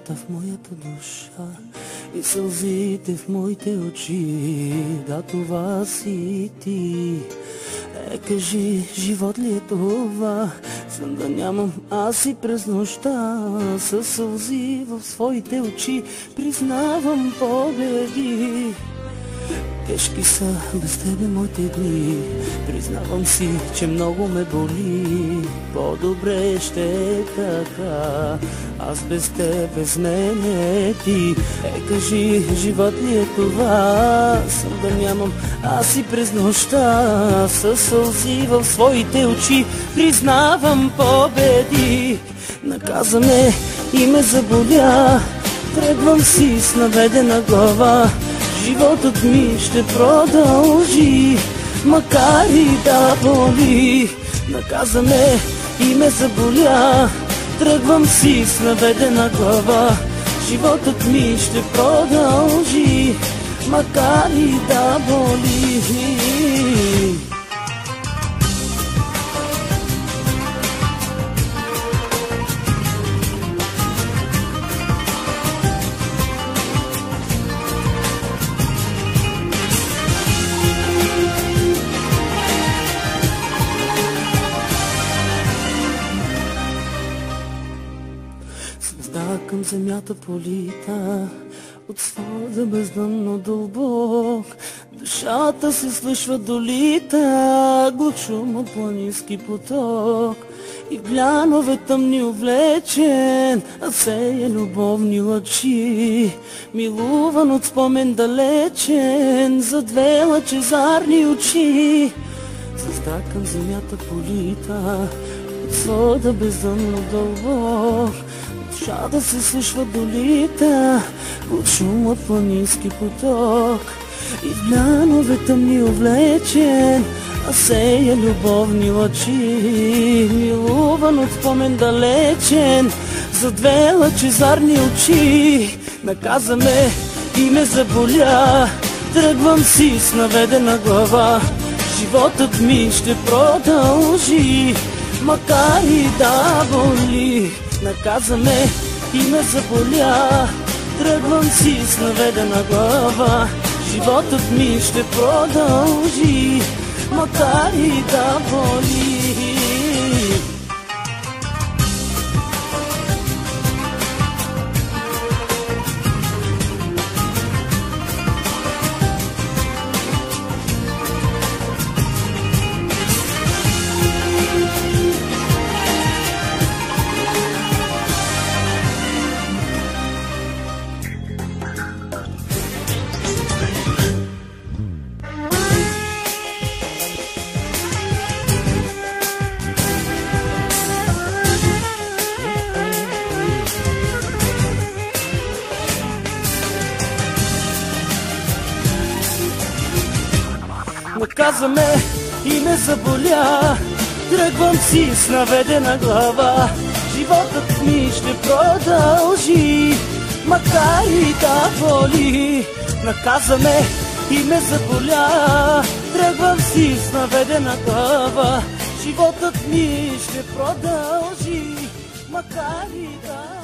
тъмнотата в моята душа и сълзите в моите очи. Да, това си ти. Кажи, живот ли е това? Сън да нямам аз и през нощта, със сълзи в своите очи признавам победи. Тежки са без тебе моите дни, признавам си, че много ме боли. По-добре ще е така, аз без теб, без мене ти. Кажи, живот ли е това? Сън да нямам аз и през нощта, със сълзи в своите очи признавам победи. Наказа ме и ме заболя, тръгвам си с наведена глава. Животът ми ще продължи, макар и да боли. Наказа ме и ме заболя, тръгвам си с наведена глава. Животът ми ще продължи, макар и да боли. Звезда към земята полита, от свода бездънно дълбок, душата се слушва долита, глух шум от планински поток. И в глянове тъмни увлечен, а сея любовни лъчи, милуван от спомен далечен, за две лъчезарни очи. Звезда към земята полита, от свода бездънно дълбок, душата се слушва долита, от шум от планински поток. И в глянове тъмни увлечен, а сея любовни лъчи, милуван от спомен далечен, за две лъчезарни очи. Наказа ме и ме заболя, тръгвам си с наведена глава. Животът ми ще продължи, макар и да боли. Наказа ме и ме заболя, тръгвам си с наведена глава. Животът ми ще продължи, макар и да боли. Наказа ме и ме заболя, тръгвам си с наведена глава. Животът ми ще продължи, макар и да боли. Наказа ме и ме заболя, тръгвам си с наведена глава. Животът ми ще продължи, макар и да